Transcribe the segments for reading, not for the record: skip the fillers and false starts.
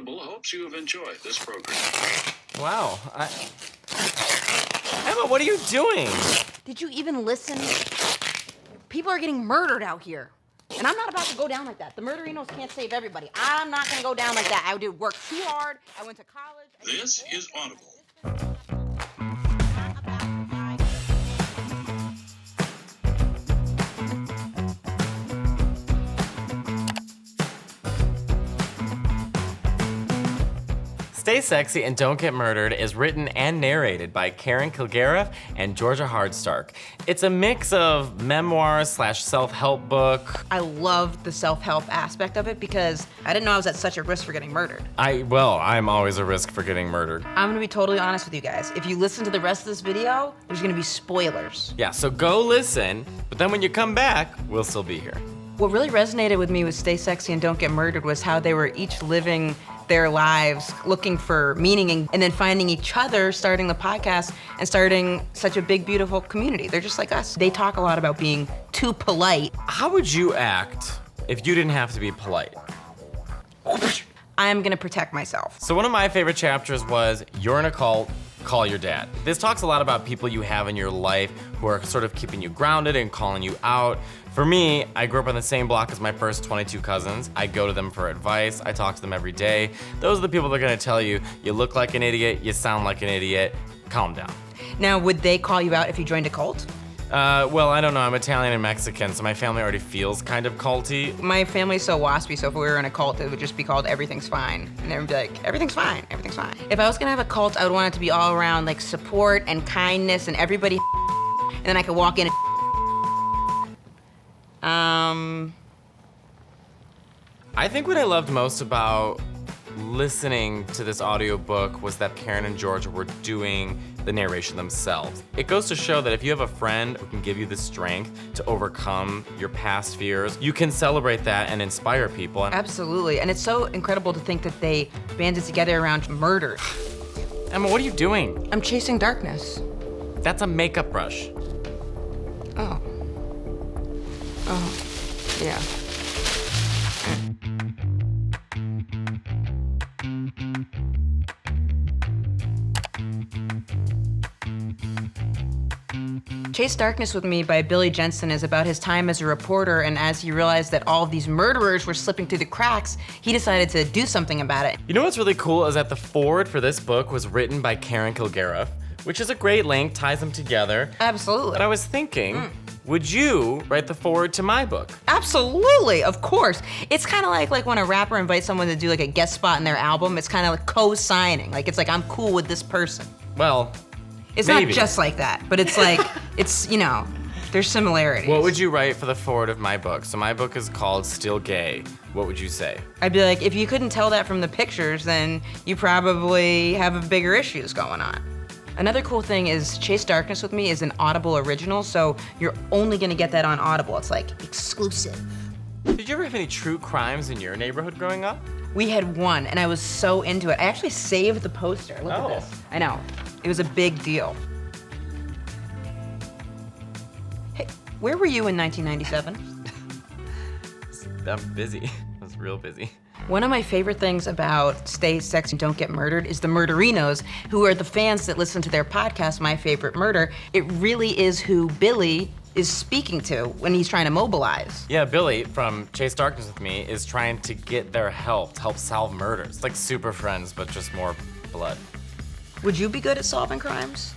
Audible hopes you have enjoyed this program. Wow. Emma, what are you doing? Did you even listen? People are getting murdered out here. And I'm not about to go down like that. The murderinos can't save everybody. I'm not gonna go down like that. I did work too hard. I went to college. This is Audible. Stay Sexy and Don't Get Murdered is written and narrated by Kilgariff and Georgia Hardstark. It's a mix of memoir/self-help book. I love the self-help aspect of it because I didn't know I was at such a risk for getting murdered. I'm always a risk for getting murdered. I'm gonna be totally honest with you guys. If you listen to the rest of this video, there's gonna be spoilers. Yeah, so go listen, but then when you come back, we'll still be here. What really resonated with me with Stay Sexy and Don't Get Murdered was how they were each living their lives, looking for meaning, and then finding each other, starting the podcast, and starting such a big, beautiful community. They're just like us. They talk a lot about being too polite. How would you act if you didn't have to be polite? I'm gonna protect myself. So one of my favorite chapters was, you're in a cult, call your dad. This talks a lot about people you have in your life who are sort of keeping you grounded and calling you out. For me, I grew up on the same block as my first 22 cousins. I go to them for advice. I talk to them every day. Those are the people that are gonna tell you, you look like an idiot, you sound like an idiot, calm down. Now, would they call you out if you joined a cult? Well, I don't know, I'm Italian and Mexican, so my family already feels kind of culty. My family's so waspy, so if we were in a cult, it would just be called Everything's Fine. And they would be like, everything's fine, everything's fine. If I was gonna have a cult, I would want it to be all around like support and kindness and everybody and then I could walk in and I think what I loved most about listening to this audiobook was that Karen and George were doing the narration themselves. It goes to show that if you have a friend who can give you the strength to overcome your past fears, you can celebrate that and inspire people. Absolutely, and it's so incredible to think that they banded together around murder. Emma, what are you doing? I'm chasing darkness. That's a makeup brush. Oh, yeah. Chase Darkness with Me by Billy Jensen is about his time as a reporter, and as he realized that all of these murderers were slipping through the cracks, he decided to do something about it. You know what's really cool is that the foreword for this book was written by Karen Kilgariff, which is a great link, ties them together. Absolutely. But I was thinking, would you write the foreword to my book? Absolutely, of course. It's kind of like when a rapper invites someone to do like a guest spot in their album, it's kind of like co-signing. Like it's like, I'm cool with this person. Well, It's maybe. not just like that, but it's like, it's, you know, there's similarities. What would you write for the foreword of my book? So my book is called Still Gay. What would you say? I'd be like, if you couldn't tell that from the pictures, then you probably have bigger issues going on. Another cool thing is Chase Darkness with Me is an Audible original, so you're only gonna get that on Audible. It's like exclusive. Did you ever have any true crimes in your neighborhood growing up? We had one, and I was so into it. I actually saved the poster. Look at this. I know. It was a big deal. Hey, where were you in 1997? I'm busy. I was real busy. One of my favorite things about Stay Sexy and Don't Get Murdered is the murderinos, who are the fans that listen to their podcast, My Favorite Murder. It really is who Billy is speaking to when he's trying to mobilize. Yeah, Billy from Chase Darkness with Me is trying to get their help to help solve murders. It's like Super Friends, but just more blood. Would you be good at solving crimes?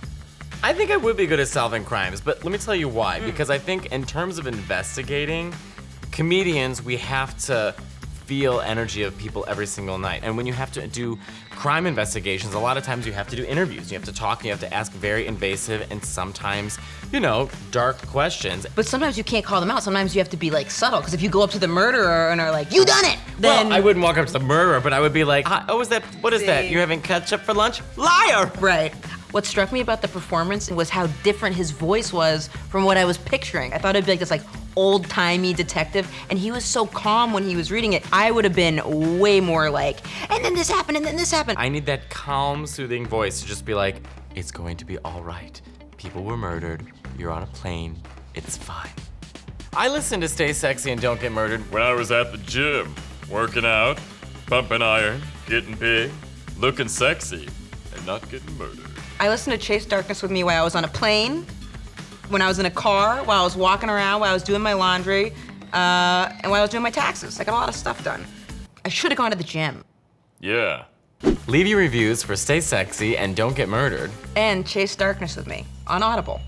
I think I would be good at solving crimes, but let me tell you why. Because I think in terms of investigating, comedians, we have to feel energy of people every single night. And when you have to do crime investigations, a lot of times you have to do interviews. You have to talk, and you have to ask very invasive and sometimes, you know, dark questions. But sometimes you can't call them out. Sometimes you have to be like subtle, because if you go up to the murderer and are like, you done it, then... Well, I wouldn't walk up to the murderer, but I would be like, what is that? You having ketchup for lunch? Liar! Right. What struck me about the performance was how different his voice was from what I was picturing. I thought it'd be like this like old-timey detective, and he was so calm when he was reading it. I would have been way more like, and then this happened, and then this happened. I need that calm, soothing voice to just be like, it's going to be all right. People were murdered. You're on a plane. It's fine. I listened to Stay Sexy and Don't Get Murdered when I was at the gym, working out. Pumping iron, getting big, looking sexy, and not getting murdered. I listened to Chase Darkness with me while I was on a plane, when I was in a car, while I was walking around, while I was doing my laundry, and while I was doing my taxes. I got a lot of stuff done. I should have gone to the gym. Yeah. Leave your reviews for Stay Sexy and Don't Get Murdered. And Chase Darkness with me on Audible.